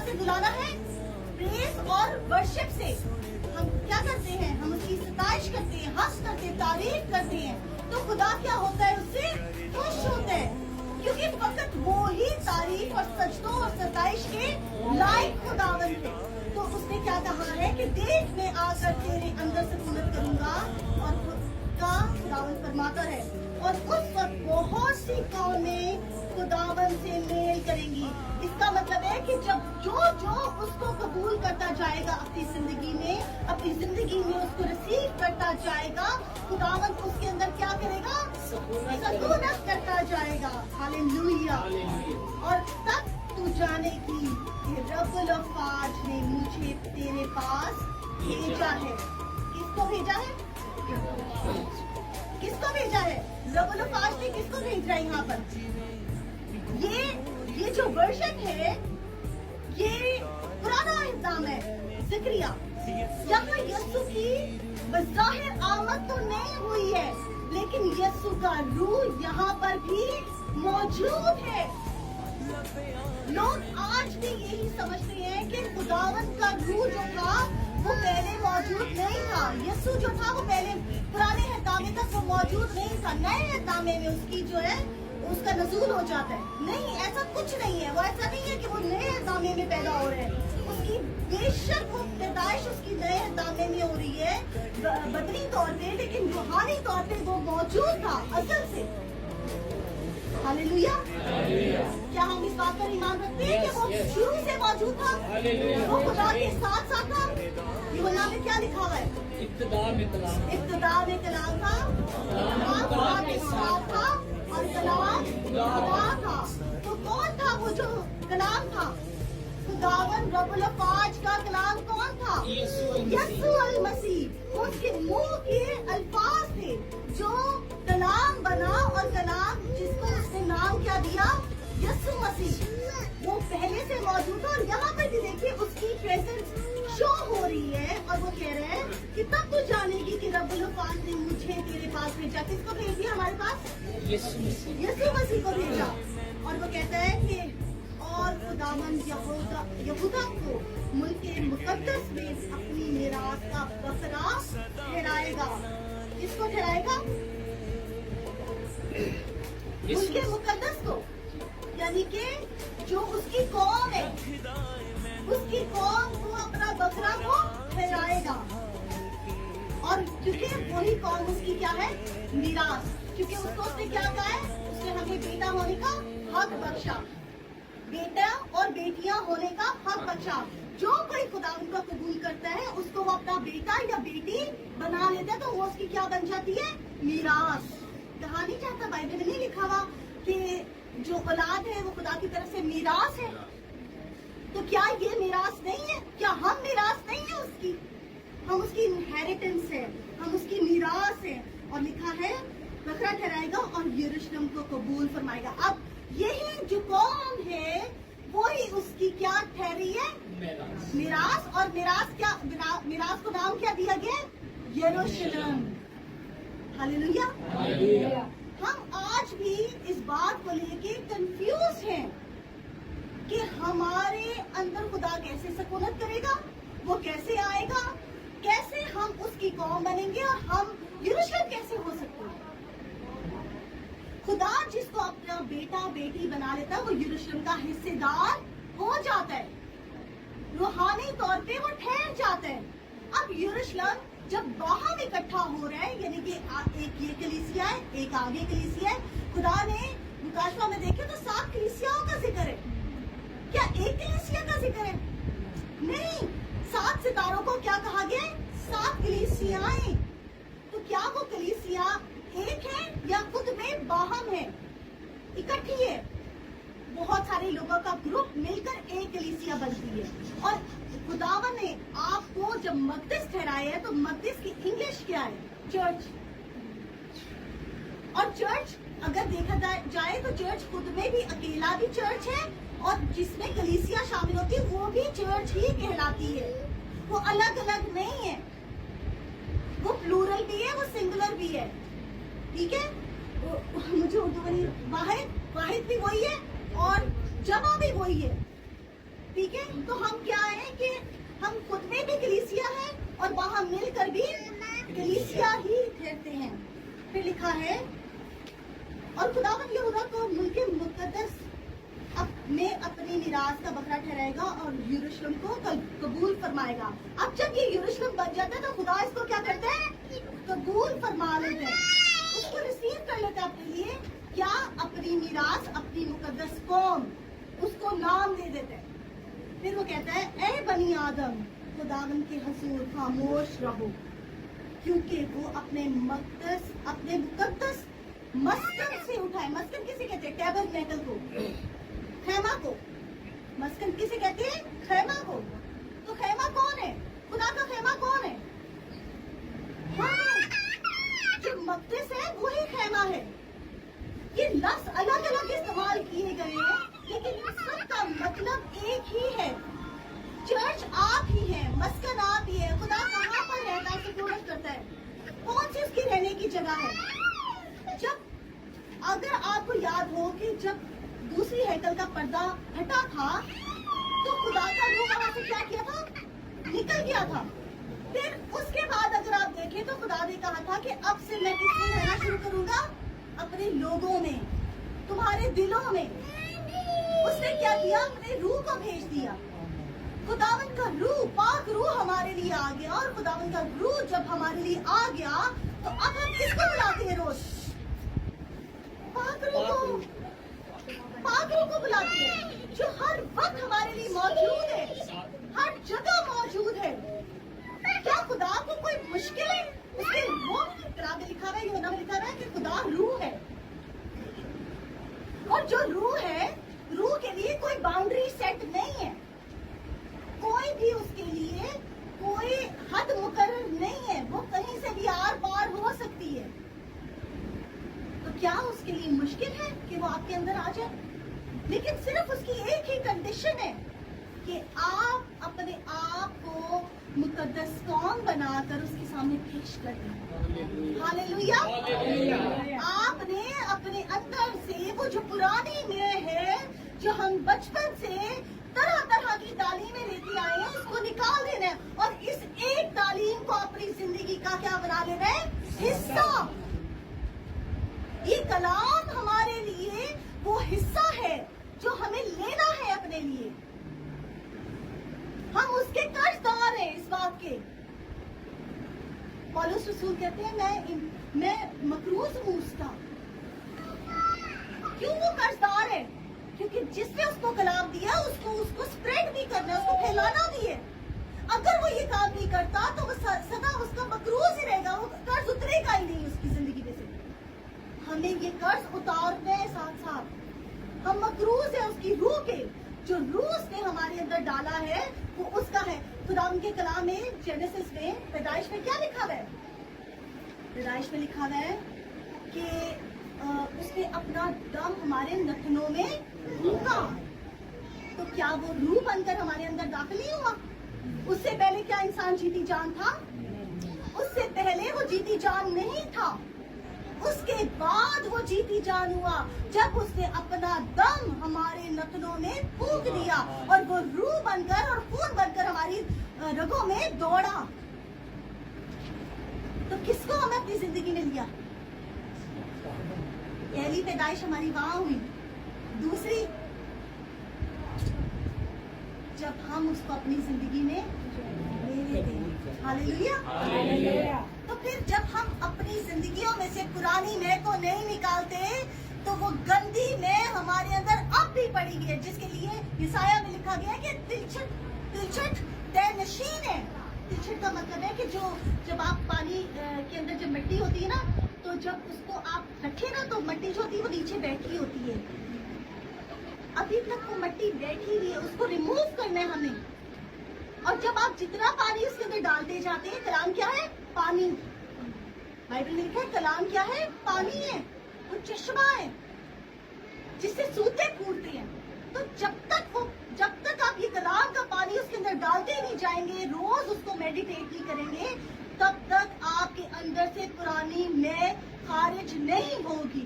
से बुलाना है? प्रेज और वर्शिप से। हम क्या करते हैं? हम उसकी सताइश करते हैं, हंस करते हैं, तारीफ करते हैं। तो खुदा क्या होता है? उससे खुश होता है, क्योंकि फकत वो ही तारीफ और सजदों और सताइश के लायक खुदावन थे। तो उसने क्या कहा है कि देख मैं आकर तेरे अंदर सकूनत करूंगा, और खुदावन फरमाता है, और उस वक्त बहुत सी कौमें खुदावन से मेल करेंगी। इसका मतलब है कि जब जो उसको कबूल करता जाएगा अपनी जिंदगी में उसको रिसीव करता जाएगा, खुदावन उसके अंदर क्या करेगा? सकूनत करता जाएगा। हालेलुया। और तब तू जानेगी कि रब्बुल अफ़वाज ने मुझे तेरे पास भेजा है। किसको भेजा है? किसको भेजा है? रब्बुल अफ़वाज ने किसको भेजा है? यहाँ पर ये जो वर्जन है, ये पुराना इल्जाम है, ज़करिया। यहाँ यीशु की बज़ाहिर आमद तो नहीं हुई है, लेकिन यीशु का रूह यहाँ पर भी मौजूद है। लोग आज भी यही समझते हैं कि खुदावन का रूह जो था वो पहले मौजूद नहीं था। यीशु जो था वो पहले पुराने हतामे तक वो मौजूद नहीं था, नए हतामे में उसकी जो है उसका नज़ूल हो जाता है। नहीं, ऐसा कुछ नहीं है। वो ऐसा नहीं है कि वो नए हतामे में पैदा हो रहे हैं। उसकी बेशक वो पैदाइश उसकी नए हतामे में हो रही है बदनी तौर पे, लेकिन रूहानी तौर पे वो मौजूद था असल से। हालेलुया। क्या हम इस बात पर ईमान रखते हैं कि वो शुरू से मौजूद था? वो खुदा के साथ साथ था। यूहन्ना में क्या लिखा हुआ है? इब्तिदा में कलाम था, कलाम खुदा के साथ था, और कलाम खुदा था। तो कौन था वो जो कलाम था? खुदावन रब्बुल अफ़वाज का कलाम कौन था? यीशु अल मसीह। उसके मुंह के अल्फाज थे जो कलाम बना, और कलाम जिसको उसने नाम क्या दिया? यीशु मसीह। वो पहले से मौजूद है, और यहाँ पर भी देखिए उसकी प्रेजेंस शो हो रही है, और वो कह रहे हैं कि तब तू जानेगी कि रब्बुल अफ़वाज ने मुझे तेरे पास भेजा। किसको भेज दिया हमारे पास? यीशु मसीह को भेजा। और वो कहता है कि और खुदावन यहूदा को मुल्के मुकद्दस में अपनी मीरास का बकरा ठहराएगा। किसको ठहराएगा? मुल्के मुकद्दस को, यानी कि जो उसकी कौम है, उसकी कौम को अपना बकरा को ठहराएगा। और क्योंकि वही कौम उसकी क्या है? मीरास। क्योंकि उसको उसने क्या कहा है? उसने हमें बेटा होने का हक बख्शा, बेटा और बेटियां होने का हक बख्शा। जो कोई खुदा उनका कबूल करता है उसको वो अपना बेटा या बेटी बना लेता है, तो वो उसकी क्या बन जाती है? मीरास। कहा नहीं चाहता, बाइबल में नहीं लिखा हुआ कि जो औलाद है वो खुदा की तरफ से मीरास है? तो क्या ये मीरास नहीं है? क्या हम मीरास नहीं है उसकी? हम उसकी इनहेरिटेंस है, हम उसकी मीरास है। और लिखा है बकरा ठहराएगा और यरूशलेम को कबूल फरमाएगा। अब यही जो कौम है वही उसकी क्या ठहरी है? मीरास। और मीरास को नाम क्या दिया गया? यरूशलेम। हालेलुया। हम आज भी इस बात को लेके कंफ्यूज हैं कि हमारे अंदर खुदा कैसे सकूनत करेगा, वो कैसे आएगा, कैसे हम उसकी कौम बनेंगे, और हम यरूशलेम कैसे हो सकते हैं। खुदा जिसको अपना बेटा बेटी बना लेता है वो यरूशलेम का हिस्सेदार हो जाता है, रूहानी तौर पे वो ठहर जाता है। अब यरूशलेम जब बाहर इकट्ठा हो रहा है, यानी कि एक ये कलीसिया है, एक आगे कलीसिया है। खुदा ने मुकाशवा में देखे तो 7 कलीसियाओं का जिक्र है। क्या एक कलीसिया का जिक्र है? नहीं, 7 सितारों को क्या कहा गया है? 7 कलीसियाएं। तो क्या वो कलीसिया एक है या खुद में बाहम है, इकट्ठी है? बहुत सारे लोगों का ग्रुप मिलकर एक कलीसिया बनती है। और खुदावन ने आपको जब मक़दिस ठहराया है, तो मक़दिस की इंग्लिश क्या है? चर्च। और चर्च अगर देखा जाए तो चर्च खुद में भी अकेला भी चर्च है, और जिसमें कलीसिया शामिल होती है वो भी चर्च ही कहलाती है। वो अलग अलग नहीं है, वो प्लूरल भी है, वो सिंगुलर भी है। ठीक है? मुझे उर्दू में वाहिद भी वही है और जमा भी वही है। ٹھیک ہے, تو ہم کیا ہیں کہ ہم خود میں بھی کلیسیا ہے اور وہاں مل کر بھی کلیسیا ہی ٹھہرتے ہیں. پھر لکھا ہے اور خداوند یہودا کو ملک مقدس میں اپنی میراث کا بکرا ٹھہرائے گا اور یروشلم کو قبول فرمائے گا. اب جب یہ یروشلم بن جاتا ہے تو خدا اس کو کیا کرتا ہے, قبول فرما لیتے ہیں, اس کو ریسیو کر لیتا ہے اپنے لیے. کیا, اپنی میراث, اپنی مقدس قوم, اس کو نام دے دیتے ہیں. پھر وہ کہتا ہے اے بنی آدم خداوند کے حضور خاموش رہو, کیونکہ وہ اپنے مقدس مسکن سے اٹھائے. مسکن کسے کہتے ہیں؟ ٹیبرنیکل کو, خیمہ کو. مسکن کسے کہتے ہیں؟ خیمہ کو. تو خیمہ کون ہے؟ خدا کا خیمہ کون ہے؟ ہاں, جو مقدس ہے وہی خیمہ ہے. یہ لفظ الگ الگ استعمال کیے گئے ہیں لیکن ان سب کا مطلب ایک ہی ہے. چرچ آپ ہی ہے, مسکن آپ ہی ہے. خدا کہاں پر رہتا ہے, سکونت کرتا ہے, کون سی اس کی رہنے کی جگہ ہے. جب اگر آپ کو یاد ہو کہ جب دوسری ہیکل کا پردہ ہٹا تھا تو خدا کا روح وہاں سے کیا تھا, نکل گیا تھا. پھر اس کے بعد اگر آپ دیکھیں تو خدا نے کہا تھا کہ اب سے میں کس میں رہنا شروع کروں گا, اپنے لوگوں میں, تمہارے دلوں میں. اس نے کیا کیا, اپنے روح کو بھیج دیا. خداوند کا روح, پاک روح ہمارے لیے آ گیا, اور خداوند کا روح جب ہمارے لیے آ گیا تو اب ہم کس کو بلاتے ہیں روز؟ پاک روح کو. پاک روح کو بلاتے ہیں جو ہر وقت ہمارے لیے موجود ہے, ہر جگہ موجود ہے. کیا خدا کو کوئی مشکل ہے؟ اس کے وہ کتاب میں لکھا ہوا ہے, یوحنا میں لکھا ہوا ہے کہ خدا روح ہے, اور جو روح ہے, روح کے لیے کوئی باؤنڈری سیٹ نہیں ہے. کوئی بھی اس کے لیے کوئی حد مقرر نہیں ہے, وہ کہیں سے بھی آر پار ہو سکتی ہے. تو کیا اس کے لیے مشکل ہے کہ وہ آپ کے اندر آ جائے؟ لیکن صرف اس کی ایک ہی کنڈیشن ہے کہ آپ اپنے آپ کو مقدس قوم بنا کر اس کے سامنے پیش کر دیں. ہاللیلویا. آپ نے اپنے اندر سے وہ جو پرانی میں ہے, جو ہم بچپن سے طرح طرح کی تعلیمیں لیتے آئے ہیں, اس کو نکال دینا ہے اور اس ایک تعلیم کو اپنی زندگی کا کیا بنا لینا ہے, حصہ. یہ کلام ہمارے لیے وہ حصہ ہے جو ہمیں لینا ہے اپنے لیے. ہم اس کے قرض دار ہیں اس بات کے. پولس رسول کہتے ہیں میں مقروض ہوں اس کا. کیوں وہ قرض دار ہے؟ کیونکہ جس نے اس کو کلام دیا اس کو اسپریڈ بھی کرنا ہے, اس کو پھیلانا بھی ہے. اگر وہ یہ کام نہیں کرتا تو وہ سدا اس کا مقروض ہی رہے گا, وہ قرض اترے گا ہی نہیں اس کی زندگی میں سے. ہمیں یہ قرض اتارنے ساتھ ساتھ ہم مقروض ہیں اس کی روح کے. جو روح اس نے ہمارے اندر ڈالا ہے وہ اس کا ہے. خدا ان کے کلام میں جینیسس میں, پیدائش میں کیا لکھا ہوا ہے؟ پیدائش میں لکھا ہوا ہے کہ اس نے اپنا دم ہمارے نتنوں میں پھونکا. تو کیا وہ روح بن کر ہمارے اندر داخل نہیں ہوا؟ اس سے پہلے کیا انسان جیتی جان تھا؟ اس سے پہلے وہ جیتی جان نہیں تھا. اس کے بعد وہ جیتی جان ہوا جب اس نے اپنا دم ہمارے نتنوں میں پھونک دیا اور وہ روح بن کر اور خون بن کر ہماری رگوں میں دوڑا. تو کس کو ہمیں اپنی زندگی میں لیا؟ پہلی پیدائش ہماری وہاں ہوئی. دوسری, جب ہم اس کو اپنی زندگی میں لے لیتے ہیں. ہاللیلویا. تو پھر جب ہم اپنی زندگیوں میں سے پرانی میں کو نہیں نکالتے تو وہ گندی میں ہمارے اندر اب بھی پڑی گئی ہے, جس کے لیے یسایہ میں لکھا گیا ہے کہ تلچھٹ طے نشین ہے. تلچھٹ کا مطلب ہے کہ جب آپ پانی کے اندر جب مٹی ہوتی ہے نا, تو جب اس کو آپ رکھے نا تو مٹی جو ہوتی ہے وہ نیچے بیٹھی ہوتی ہے. ابھی تک وہ مٹی بیٹھی ہوئی ہے, اس کو ریموو کرنا ہے ہمیں. اور جب آپ جتنا پانی اس کے اندر ڈالتے جاتے ہیں, کلام کیا ہے؟ پانی. بائبل میں لکھا ہے کلام کیا ہے؟ پانی ہے, وہ چشمہ ہے جس سے سوتے پھوٹتے ہیں. تو جب تک آپ یہ کلام کا پانی اس کے اندر ڈالتے نہیں جائیں گے, روز اس کو میڈیٹیٹ نہیں کریں گے, تب تک آپ کے اندر سے پرانی میں خارج نہیں ہوگی.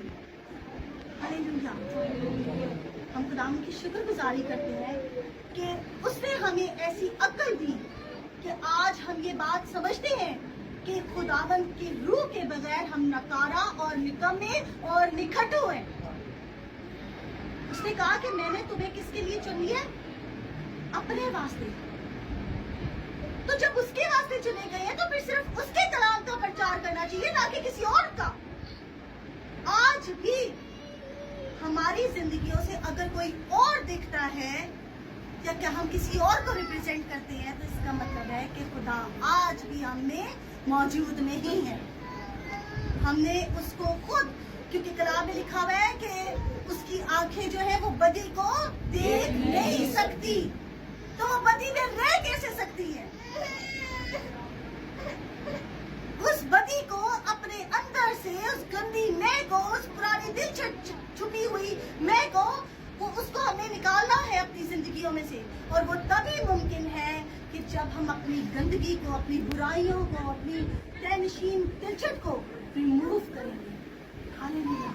ہاللیلویا. हम खुदाम की शुक्रगुजारी करते हैं कि उसने हमें ऐसी अक्ल दी कि आज हम ये बात समझते हैं कि खुदावंद की रूह के बगैर हम नकारा और निकम्मे और निखटू हैं। उसने कहा कि मैंने तुम्हें किसके लिए चुन लिया? अपने वास्ते। तो जब उसके वास्ते चुने गए हैं तो फिर सिर्फ उसके कलाम का प्रचार करना चाहिए, ना कि किसी और का। आज भी हमारी जिंदगियों से अगर कोई और दिखता है या क्या हम किसी और को रिप्रेजेंट करते हैं, तो इसका मतलब है कि खुदा आज भी हम में मौजूद नहीं है। हमने उसको खुद, क्योंकि कलाम में लिखा हुआ है कि उसकी आंखें जो है वो बदी को देख नहीं सकती, तो वो बदी में रह कैसे सकती है? उस बदी को अपने अंदर से, उस गंदी मैं को, उस पुरानी दिल छुपी हुई मैं को, वो उसको हमें निकालना है अपनी जिंदगियों में से। और वो तभी मुमकिन है कि जब हम अपनी गंदगी को, अपनी बुराइयों को, अपनी तयनशीन तिलछट को रिमूव करेंगे। हालेलुया।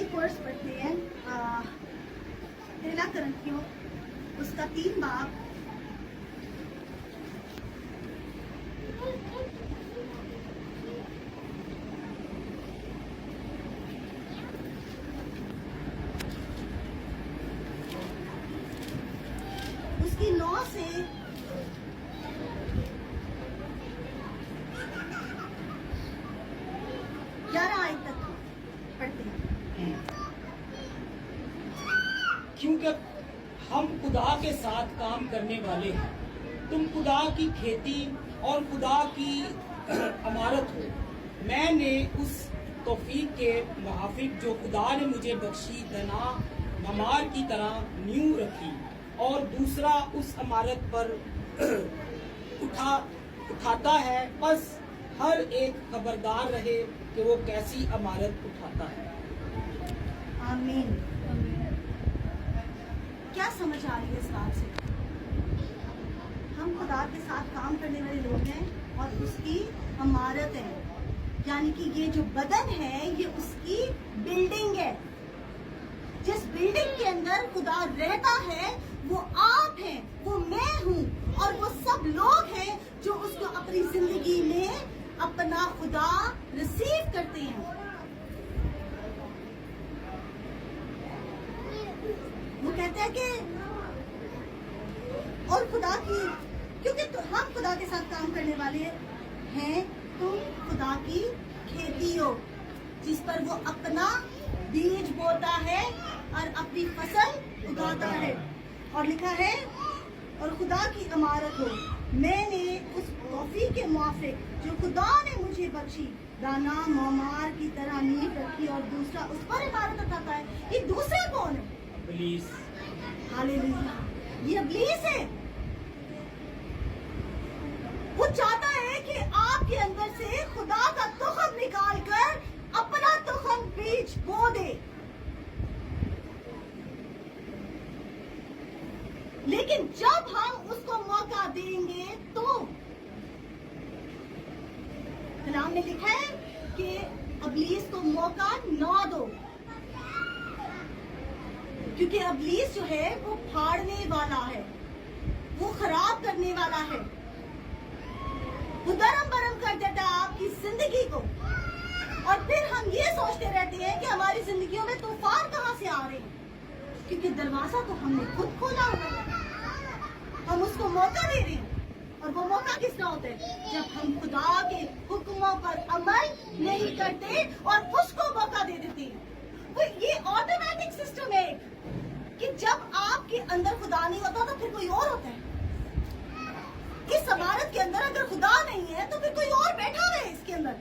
एक वर्स पढ़ते हैं, पहला करंथियों उसका 3 बाब। उसकी 9 से 11 आयत तक पढ़ते हैं। क्योंकि हम खुदा के साथ काम करने वाले हैं, तुम खुदा की खेती और खुदा की अमारत हो। मैंने उस तौफीक के मुआफिक जो खुदा ने मुझे बख्शी तना ममार की तरह नींव रखी, और दूसरा उस अमारत पर उठाता है। बस हर एक खबरदार रहे कि वो कैसी अमारत उठाता है। आमीन। क्या समझ आ रही है इस बात से? हम खुदा के साथ काम करने वाले लोग हैं और उसकी अमारत है, यानी कि ये जो बदन है ये उसकी बिल्डिंग है। जिस बिल्डिंग के अंदर खुदा रहता है वो आप हैं, वो मैं हूँ, और वो सब लोग हैं जो उसको अपनी जिंदगी में अपना खुदा रिसीव करते हैं। वो कहते हैं कि और खुदा की, क्योंकि तो हम खुदा के साथ काम करने वाले हैं, तुम खुदा की खेती हो जिस पर वो अपना बीज बोता है और अपनी फसल उगाता है। और लिखा है, और खुदा की अमारत हो। मैंने उस तौफीक के मुआफिक जो खुदा ने मुझे बख्शी दाना मोमार की तरह नींव रखी, और दूसरा उस पर इबारत उठाता है। ये दूसरा कौन है? इब्लीस। हालेलुया। ये इब्लीस है। वो चाहता है कि आपके अंदर से खुदा का तुखम निकाल कर अपना तुखम बीज बो दे, लेकिन जब हम उसको मौका देंगे तो कलाम में लिखा है कि इब्लीस को मौका ना दो, क्योंकि इब्लीस जो है वो फाड़ने वाला है, वो खराब करने वाला है, वो दरम बरम कर देता है आपकी जिंदगी को। और फिर हम ये सोचते रहते हैं कि हमारी जिंदगियों में तूफान कहाँ से आ रहे हैं, क्योंकि दरवाजा तो हमने खुद खोला हुआ है, हम उसको मौका दे रहे हैं। और वो मौका किस तरह होता है? जब हम खुदा के हुक्मों पर अमल नहीं करते और उसको मौका दे देते हैं। वो ये ऑटोमेटिक सिस्टम है कि जब आपके अंदर खुदा नहीं होता तो फिर कोई और होता है। इस इमारत के अंदर अगर खुदा नहीं है तो फिर कोई और बैठा हुआ है इसके अंदर,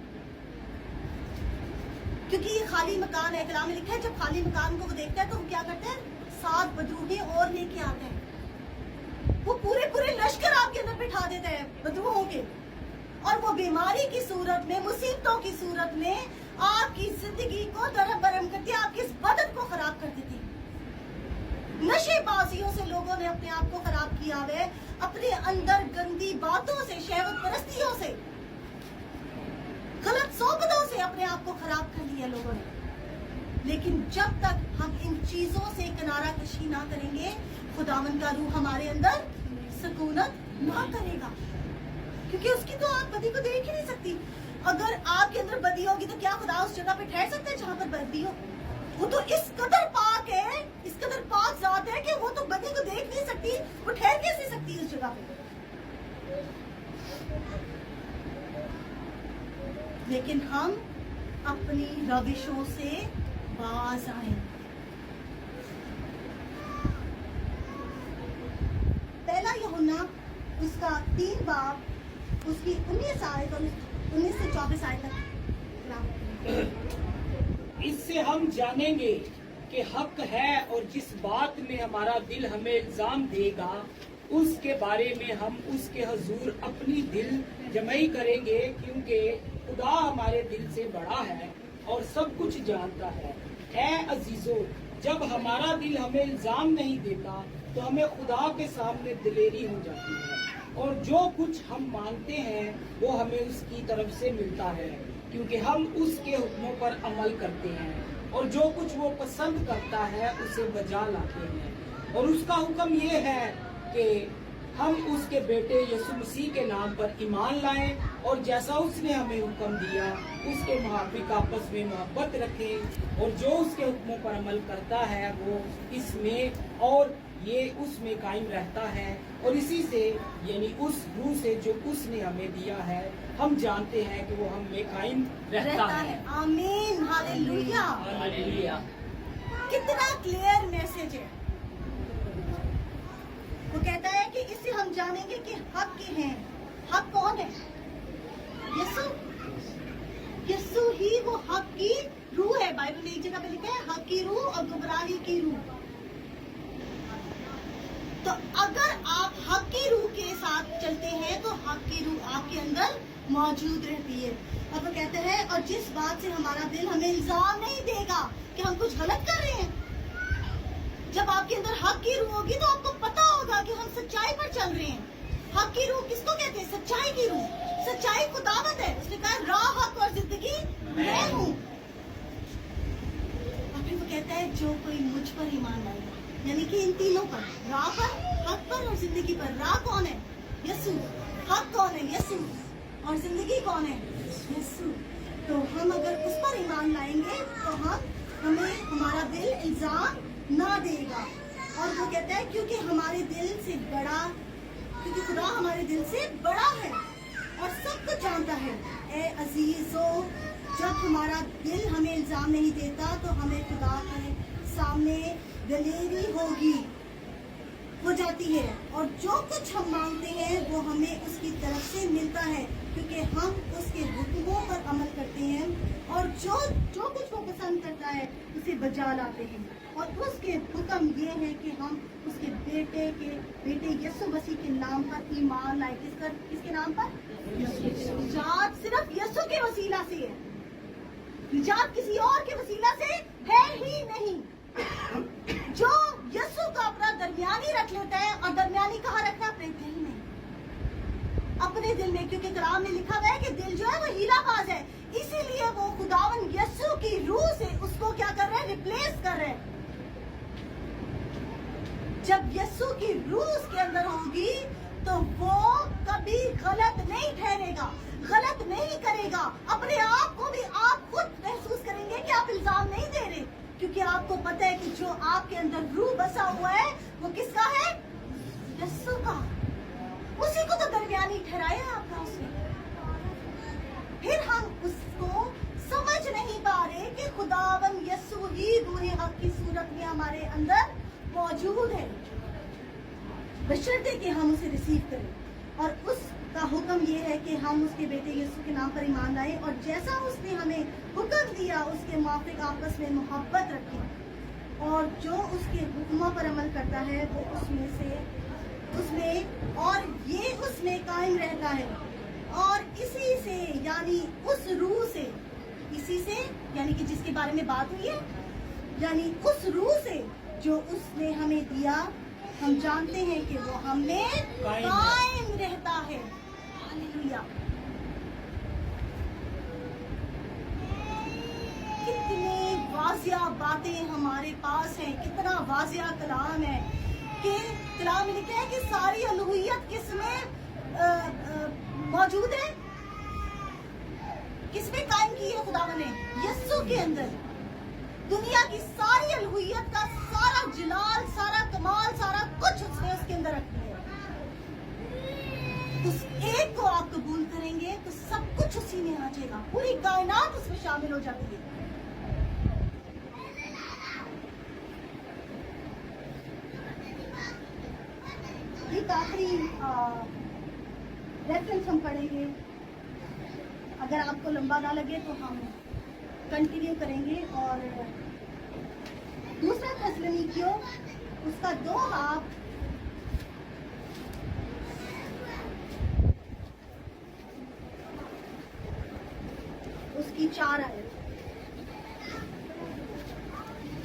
क्योंकि ये खाली मकान है। कलाम में लिखा है, जब खाली मकान को वो देखता है तो वो क्या करता है? 7 बदरूहें और लेके आता है। वो पूरे पूरे लश्कर आपके अंदर बिठा देता है बदरूहों के, और वो बीमारी की सूरत में, मुसीबतों की सूरत में आपकी जिंदगी को दरम बरम करती है, आपके इस बदन को खराब कर देती है। नशेबाजियों से लोगों ने अपने आप को खराब किया है, अपने अंदर गंदी बातों से, शहवत परस्तियों से, गलत सोबतों से अपने आप को खराब कर लिया लोगों ने। लेकिन जब तक हम इन चीजों से किनारा कशी ना करेंगे, खुदावन का रूह हमारे अंदर सुकूनत ना करेगा, क्योंकि उसकी तो आप बदी को देख ही नहीं सकती। अगर आपके अंदर बदी होगी तो क्या खुदा उस जगह पे ठहर सकता है जहाँ पर बदी हो? वो तो इस कदर पाक है, इस कदर पाक जात है कि वो तो बदी को देख नहीं सकती, वो ठहर कैसे सकती है उस जगह पे? लेकिन हम अपनी रविशों से बाज आए। पहला यूहन्ना उसका 3 बाब उसकी 19 आयत और 19 से 24 आयत तक। इससे हम जानेंगे कि हक है, और जिस बात में हमारा दिल हमें इल्जाम देगा उसके बारे में हम उसके हजूर अपनी दिल जमई करेंगे, क्योंकि खुदा हमारे दिल से बड़ा है और सब कुछ जानता है। ऐ अजीजों, जब हमारा दिल हमें इल्जाम नहीं देता तो हमें खुदा के सामने दिलेरी हो जाती है, और जो कुछ हम मांगते हैं वो हमें उसकी तरफ से मिलता है, क्योंकि हम उसके हुक्मों पर अमल करते हैं, और जो कुछ वो पसंद करता है उसे बजा लाते हैं। और उसका हुक्म ये है कि हम उसके बेटे यीशु मसीह के नाम पर ईमान लाएं, और जैसा उसने हमें हुक्म दिया उसके मुताबिक आपस में मोहब्बत रखें, और जो उसके हुक्मों पर अमल करता है वो इसमें और ये उसमें कायम रहता है, और इसी से यानी उस रूह से जो उसने हमें दिया है हम जानते हैं कि वो हम में कायम रहता है। आमीन, हालेलुया। हालेलुया। कितना क्लियर मैसेज है। वो कहता है कि इससे हम जानेंगे कि हक के हैं। हक कौन है? यीशु। यीशु ही वो हक की रूह है। बाइबल में एक जगह पे लिखा है हक की रूह और गुमराही की रूह। तो अगर आप हक की रूह के साथ चलते हैं तो हक की रूह आपके अंदर मौजूद रहती है। और वो कहते हैं और जिस बात से हमारा दिल हमें इल्जाम नहीं देगा कि हम कुछ गलत कर रहे हैं। जब आपके अंदर हक की रूह होगी तो आपको पता होगा कि हम सच्चाई पर चल रहे हैं। हक की रूह किसको कहते हैं? सच्चाई की रूह। सच्चाई खुदावत है। उसने कहा राह, हक और जिंदगी मैं हूँ। और फिर वो कहता है जो कोई मुझ पर ईमान लाएगा, यानी कि इन तीनों पर, राह पर, हक पर और जिंदगी पर। राह कौन है? यीशु। हक कौन है? यीशु। और जिंदगी कौन है? यीशु। तो हम अगर उस पर ईमान लाएंगे तो हमें हमारा दिल इल्जाम ना देगा। और वो कहता है क्योंकि हमारे दिल से बड़ा, क्योंकि खुदा हमारे दिल से बड़ा है और सब कुछ जानता है। ए अजीजों, जब हमारा दिल हमें इल्जाम नहीं देता तो हमें खुदा के सामने दलेरी हो जाती है, और जो कुछ हम मांगते हैं वो हमें उसकी तरफ से मिलता है, क्योंकि हम उसके हुक्मों पर अमल करते हैं, और जो कुछ वो पसंद करता है उसे बजा लाते हैं। और उसके हुक्म ये है कि हम उसके बेटे यीशु मसीह के नाम पर ईमान लाए। किसके नाम पर? निजात सिर्फ यीशु के वसीला से है। निजात किसी और के वसीला से है ही नहीं। जो यीशु को अपना दरमियानी रख लेता है, और दरमियानी कहाँ रखना है? अपने दिल में, अपने दिल में, क्योंकि कलाम में लिखा हुआ है कि दिल जो है वो हीलाबाज है। इसीलिए वो खुदावन यीशु की रूह से उसको क्या कर रहे हैं? रिप्लेस कर रहे हैं। जब यीशु की रूह उसके अंदर होगी तो वो कभी गलत नहीं ठहरेगा, गलत नहीं करेगा। अपने आप को भी आप खुद महसूस करेंगे कि आप इल्जाम नहीं दे रहे, क्योंकि आपको पता है कि जो आपके अंदर रूह बसा हुआ है वो किसका है? यीशु का। उसी को तो दरमियानी ठहराया आपका उसने। फिर हम उसको समझ नहीं पा रहे कि खुदावन यीशु ही रूह हक की सूरत में हमारे अंदर मौजूद है, बशर्ते कि हम उसे रिसीव करें। और उसका हुक्म ये है कि हम उसके बेटे यीशु के नाम पर ईमान लाएं, और जैसा उसने हमें हुक्म दिया उसके मुताबिक आपस में मोहब्बत रखें, और जो उसके हुक्मों पर अमल करता है वो उसमें कायम रहता है। और इसी से यानी उस रूह से, इसी से यानी कि जिसके बारे में बात हुई है, यानी उस रूह से जो उसने हमें दिया, हम जानते हैं कि वो हमें कायम रहता है। हालेलुया। कितने वाजिया बातें हमारे पास हैं, कितना वाजिया कलाम है कि कलाम में लिखा है कि सारी अलूहियत किसमें मौजूद है, किसमें कायम की है खुदा ने? यस्सु के अंदर। दुनिया की सारी अलूहियत का सारा जलाल, सारा कमाल, सारा कुछ उसने उसके अंदर रखा है। उस एक को आप कबूल करेंगे तो सब कुछ उसी में आ जाएगा, पूरी कायनात उसमें शामिल हो जाती है। एक आखिरी रेफरेंस हम पढ़ेंगे, अगर आपको लंबा ना लगे तो हम कंटिन्यू करेंगे। और दूसरा थिस्सलुनीकियों उसका 2 बाब उसकी 4 आयत।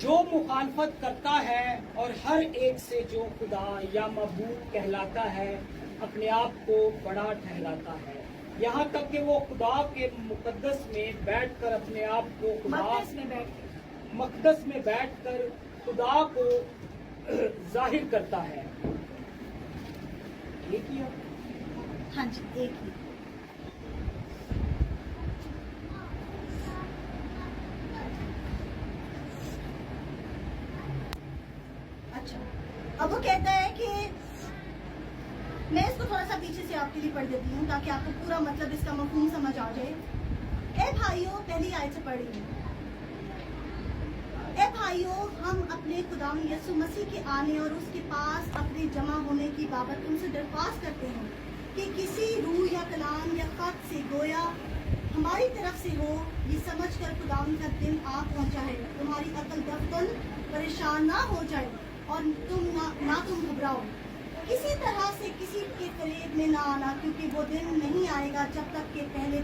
जो मुखालफत करता है और हर एक से जो खुदा या मबूद कहलाता है अपने आप को बड़ा ठहराता है, यहाँ तक कि वो खुदा के मुकद्दस में बैठकर अपने आप को मकदस में बैठकर खुदा को जाहिर करता है। एक ही है? हाँ जी, एक ही। अच्छा, अब वो कहता है कि मैं इसको थोड़ा सा पीछे से आपके लिए पढ़ देती हूँ ताकि आपको पूरा मतलब इसका मफहूम समझ आ जाए। ए भाइयों, पहली आयत से पढ़ रही हूँ। ए भाइयों, हम अपने खुदा यीशु मसीह के आने और उसके पास अपने जमा होने की बाबत तुमसे दरख्वास्त करते हैं कि किसी रूह या कलाम या खत से गोया हमारी तरफ से हो, ये समझकर खुदा का दिन आ पहुंचा है, तुम्हारी अकल दफ्तन परेशान ना हो जाए और तुम घबराओ। किसी तरह से किसी के करीब में ना आना, क्योंकि वो दिन नहीं आएगा जब तक के पहले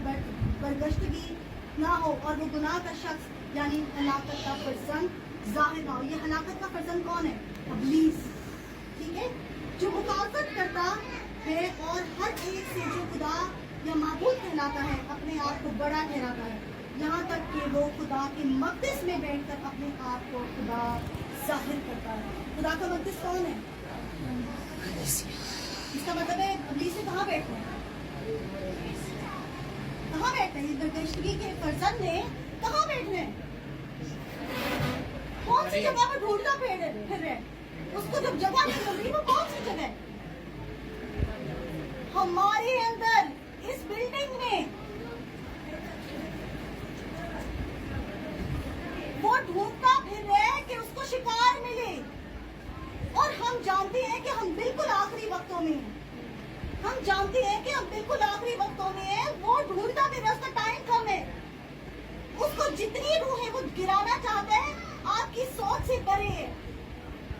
बरगश्तगी ना हो और वो गुनाह का शख्स यानी हलाकत का फर्जंद जाहिर ना हो। ये हलाकत का फर्जंद कौन है? इब्लीस, ठीक है, जो मुखालफत करता है और हर एक से जो खुदा या माबूद कहलाता है अपने आप को बड़ा ठहराता है, यहाँ तक कि वो खुदा के मकदस में बैठकर अपने आप को खुदा जाहिर करता है। खुदा का मकदस कौन है? इसका मतलब है इब्लीस से कहाँ बैठना है? कहाँ बैठना है? बरगश्तगी के फर्जंद ने कहाँ बैठना है? कौन सी जगह पर ढूंढता फिर रहे? उसको जब जगह नहीं मिल रही, वो कौन सी जगह है? हमारे अंदर इस बिल्डिंग में वो ढूंढता फिर रहे कि उसको शिकार मिले। और हम जानते हैं कि हम बिल्कुल आखिरी वक्तों में हैं। हम जानते हैं कि हम बिल्कुल आखिरी वक्तों में हैं। वो ढूंढता फिर रहा, उसका टाइम कम है। उसको जितनी रूह है वो गिराना चाहता है, आपकी सोच से परे है।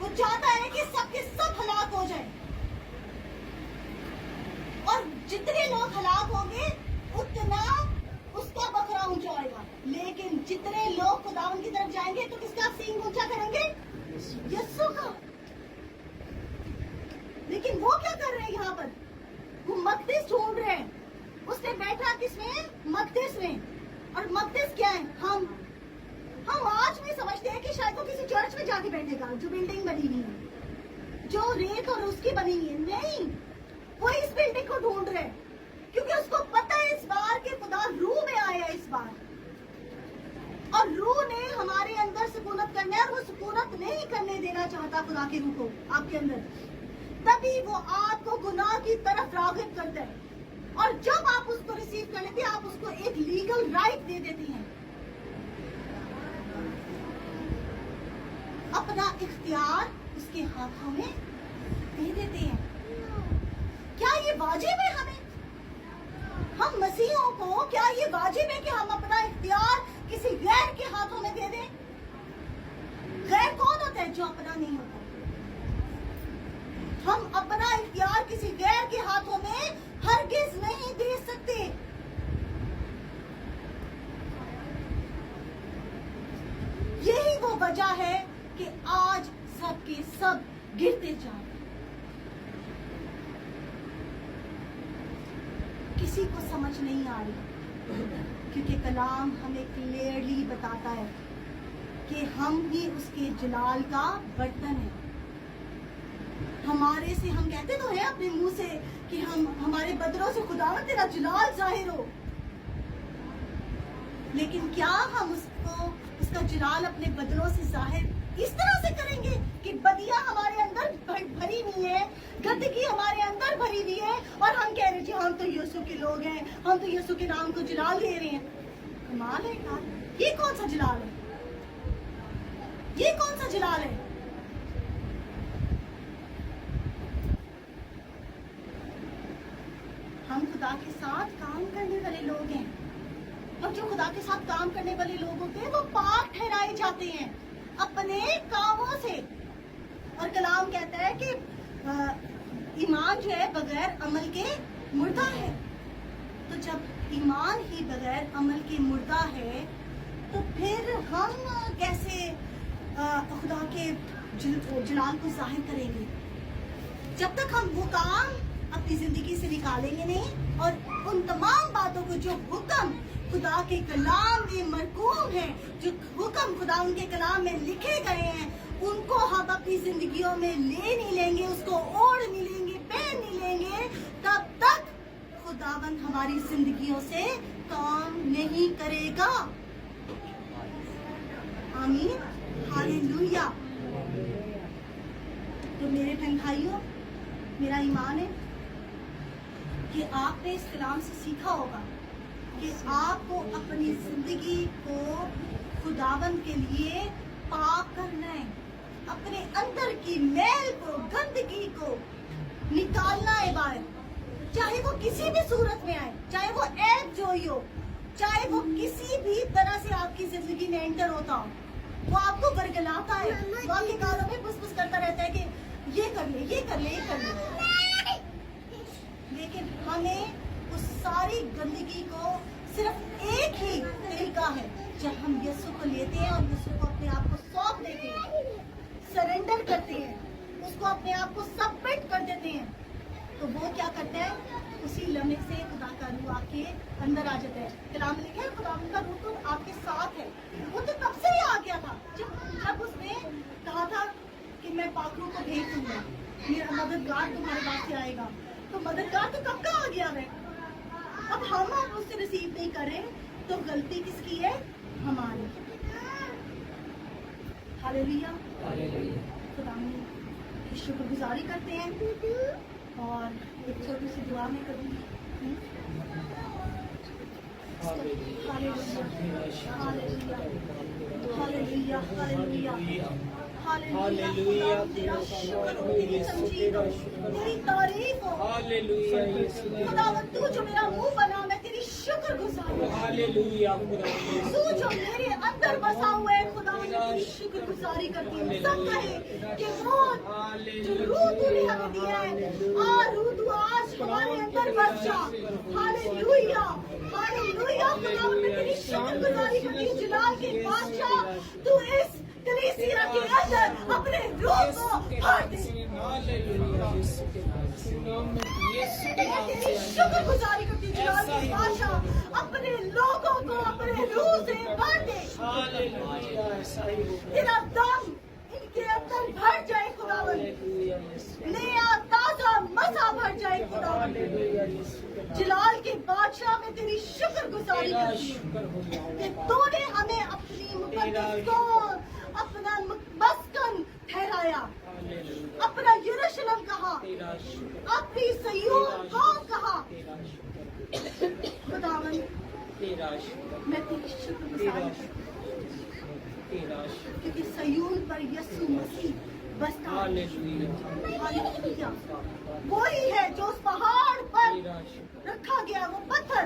वो चाहता है कि सबके सब हलाक हो जाए, और जितने लोग हलाक होंगे उतना उसका बकरा ऊंचा होगा। लेकिन जितने लोग खुदावन की तरफ जाएंगे तो किसका सींग ऊंचा करेंगे? यीशु का। लेकिन वो क्या कर रहे हैं यहाँ पर? वो मकदस ढूंढ रहे हैं। उसने बैठा किसमें? मकदस में। और मकदस क्या है? हम आज भी समझते हैं कि शायद वो किसी चर्च में जाके बैठेगा जो बिल्डिंग बनी हुई है, जो रेत और उसकी बनी हुई है। नहीं, वो इस बिल्डिंग को ढूंढ रहे हैं, क्योंकि उसको पता है इस बार के खुदा रूह में आया इस बार, और रूह ने हमारे अंदर सुकूनत करना है, और वो सुकूनत नहीं करने देना चाहता खुदा की रूह को आपके अंदर। तभी वो आपको गुनाह की तरफ राग़िब करता है, और जब आप उसको रिसीव कर लेते हैं, आप उसको एक लीगल राइट दे देती हैं, अपना इख्तियार उसके हाथों में दे देते हैं। क्या ये वाजिब है हमें? हम मसीहों को क्या ये वाजिब है कि हम अपना इख्तियार किसी गैर के हाथों में दे दें? गैर कौन होता है? जो अपना नहीं होता। हम अपना इख्तियार किसी गैर के हाथों में हरगिज नहीं दे सकते। यही वो वजह है कि आज सबके सब गिरते जा रहे हैं। किसी को समझ नहीं आ रही, क्योंकि कलाम हमें क्लियरली बताता है کہ ہم بھی اس کے جلال کا برتن ہیں. ہمارے سے ہم کہتے تو ہیں اپنے منہ سے کہ ہمارے بدنوں سے خداوند تیرا جلال ظاہر ہو، لیکن کیا ہم اس کا جلال اپنے بدنوں سے ظاہر اس طرح سے کریں گے کہ بدیاں ہمارے اندر بھری ہوئی ہے، گندگی ہمارے اندر بھری ہوئی ہے، اور ہم کہہ رہے ہیں جی ہم تو یسوع کے لوگ ہیں، ہم تو یسوع کے نام کو جلال دے رہے ہیں. کمال ہے یار، یہ کون سا جلال ہے؟ یہ کون سا جلال ہے؟ ہم خدا کے ساتھ کام کرنے والے لوگ ہیں، اور جو خدا کے ساتھ کام کرنے والے لوگ ہوتے ہیں وہ پاک ٹھہرائے جاتے ہیں اپنے کاموں سے. اور کلام کہتا ہے کہ ایمان جو ہے بغیر عمل کے مردہ ہے. تو جب ایمان ہی بغیر عمل کے مردہ ہے تو پھر ہم کیسے خدا کے جلال کو ظاہر کریں گے؟ جب تک ہم وہ کام اپنی زندگی سے نکالیں گے نہیں، اور ان تمام باتوں کو جو حکم خدا کے کلام میں مرقوم ہیں، جو حکم خدا ان کے کلام میں لکھے گئے ہیں، ان کو ہم اپنی زندگیوں میں لے نہیں لیں گے، اس کو اوڑھ نہیں لیں گے، پہن نہیں لیں گے، تب تک خداوند ہماری زندگیوں سے کام نہیں کرے گا. آمین، ہاللویا. تو میرے بہن بھائیوں، میرا ایمان ہے کہ آپ نے اس کلام سے سیکھا ہوگا کہ آپ کو اپنی زندگی کو خداوند کے لیے پاک کرنا ہے، اپنے اندر کی میل کو، گندگی کو نکالنا ہے باہر، چاہے وہ کسی بھی صورت میں آئے، چاہے وہ عیب جوئی ہو، چاہے وہ کسی بھی طرح سے آپ کی زندگی میں انٹر ہوتا ہو. وہ آپ کو برگلاتا ہے، وہ آپ کے کاروں میں بس بس کرتا رہتا ہے کہ یہ کر لے، یہ کر لے، یہ کر لے. لیکن ہمیں اس ساری گندگی کو صرف ایک ہی طریقہ ہے، جب ہم یسوع کو لیتے ہیں اور یسوع کو اپنے آپ کو سونپ دیتے ہیں، سرنڈر کرتے ہیں، اس کو اپنے آپ کو سبمٹ کر دیتے ہیں، تو وہ کیا کرتا ہے؟ اسی لمحے سے خدا کا روح آپ کے اندر آ جاتا ہے. کلام میں لکھا ہے خدا کا روح تو آپ کے ساتھ ہے. وہ تو تب سے ہی آ گیا تھا جب اس نے کہا تھا کہ میں پاک روح کو بھیج دوں گا، میرا مددگار تمہارے پاس سے آئے گا. تو مددگار تو کب کا آ گیا ہے؟ اب ہم اس سے ریسیو نہیں کریں تو غلطی کس کی ہے؟ ہماری. ہاللویا. خدا کی شکر گزاری کرتے ہیں اور ایک چھوٹی سی دعا میں کروں گی. تیری تعریف ہو خداوند، تو جو میرا منہ بنا میں تیری شکر گزار ہوں. تو جو میرے اندر بسا ہوا ہے خداوند میں تیری شکر گزاری کرتی ہوں. سب کہے کہ وہ جو روح تو نے ہمیں دیا ہے، روح تو آج ہمارے اندر بس جا. Hallelujah, hallelujah. خداوند میں تیری شکر گزاری کرتی ہوں جلال کے بادشاہ، تو اس کلیسیا کے اندر اپنے روح کو بھر دے. تیری شکر گزاری کرتی ہوں جلال کے بادشاہ، اپنے لوگوں کو اپنے روح سے بھر دے. تیرا دم ان کے اندر بھر جائے خداوند، نیا تازہ مزہ بھر جائے خداوند. جلال کے بادشاہ میں تیری شکر گزاری کرتی ہوں کہ تو نے ہمیں اپنی مقدس کو اپنا مسکن ٹھہرایا، اپنا یروشلم کہا، اپنی صیون قوم کہا. خداوند میں تیری شکر گزاری کرتی ہوں کیونکہ صیون پر یسوع مسیح بستا ہے. ہاللویا. وہی ہے جو اس پہاڑ پر رکھا گیا، وہ پتھر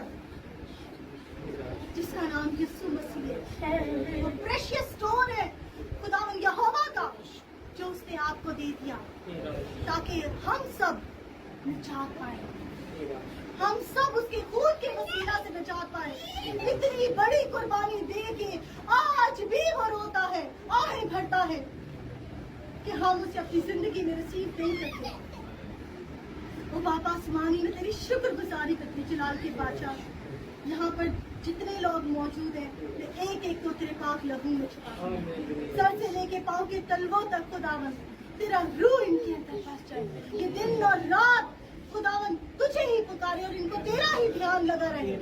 جس کا نام یسوع مسیح ہے، وہ پریشیس سٹون ہے خداوند یہوہ کا، جو اس نے آپ کو دے دیا تاکہ ہم سب نجات پائیں، ہم سب اس کے خون کے وسیلہ سے نجات پائیں. اتنی بڑی قربانی دے کے آج بھی وہ روتا ہے، آہیں بھرتا ہے کہ ہم اسے اپنی زندگی میں ریسیو نہیں کرتے. وہ باپ آسمانی میں تیری شکر گزاری کرتے جلال کے بادشاہ. یہاں پر जितने लोग मौजूद हैं एक एक को तेरे पाक लहू में छुपा सर से लेके पाँव के तलवों तक खुदावन तेरा रूह इनके अंदर बस जाए ये दिन और रात खुदावन तुझे ही पुकारे और इनको तेरा ही ध्यान लगा रहे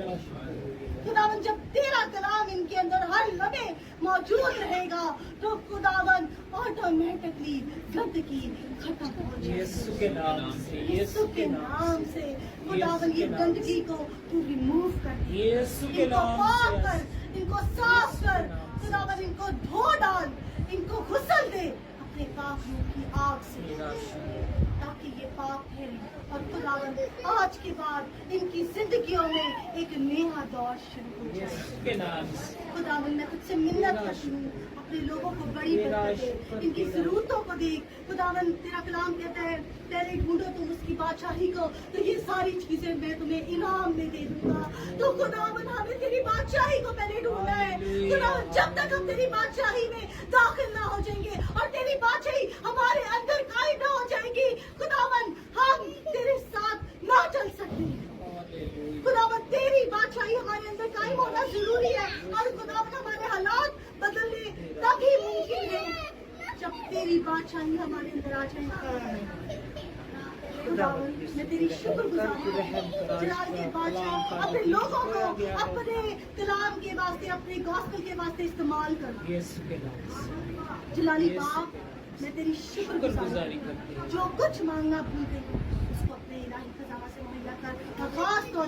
खुदावन जब तेरा कलाम इनके अंदर हर लम्हे मौजूद रहेगा तो खुदावन ऑटोमेटिकली गंदगी खत्म हो जाएगी यीशु के नाम से यीशु के नाम से खुदावन ये गंदगी को तू रिमूव कर दे यीशु के इनको नाम पाक से कर इनको साफ कर खुदावन इनको धो डाल इनको घुसल दे अपने पाक रूह की आग से ताकि ये पाक ठहरे और खुदावन आज के बाद इनकी जिंदगियों में एक नया दौर शुरू हो जाए यीशु के नाम से खुदावन मैं तुझसे मिन्नत करती हूँ अपने लोगों को बड़ी बरकत दे इनकी जरूरतों को देख खुदावन तेरा कलाम कहता है पहले ढूंढो तुम उसकी बादशाही को तो ये सारी चीजें मैं तुम्हें इनाम में दे दूंगा तो खुदावन हमें तेरी बादशाही को पहले ढूंढना है खुदावन जब तक हम तेरी बादशाही में दाखिल ना हो जाएंगे और तेरी बादशाही हमारे अंदर कायम ना हो जाएगी खुदावन हम तेरे साथ ना चल सकते खुदावन तेरी बादशाही हमारे अंदर कायम होना जरूरी है और खुदावन हमारे हालात बदलने तभी मुमकिन है जब तेरी बादशाही हमारे अंदर आ जाए खुदावन मैं तेरी शुक्रगुजार हूं जलाल के बादशाह अपने लोगों को अपने कलाम के वास्ते अपने गॉस्पेल के वास्ते इस्तेमाल कर यीशु के नाम से जलाली बाप मैं तेरी शुक्रगुजारी शुक्रगुजारी करते हैं जो कुछ मांगना भूल गई उसको अपने इलाही खजाना से मुहैया कर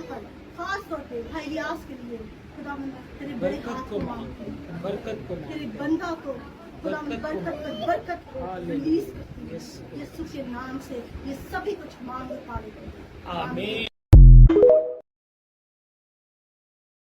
और खास तौर पे भाई इलियास के लिए खुदावन तेरे बड़े बरकत हाथ को को मांगते हैं बरकत को तेरे बंदा को खुदावन बरकत को रिलीज करती है यीशु यीशु के नाम से ये सभी कुछ मांग पाए आमीन।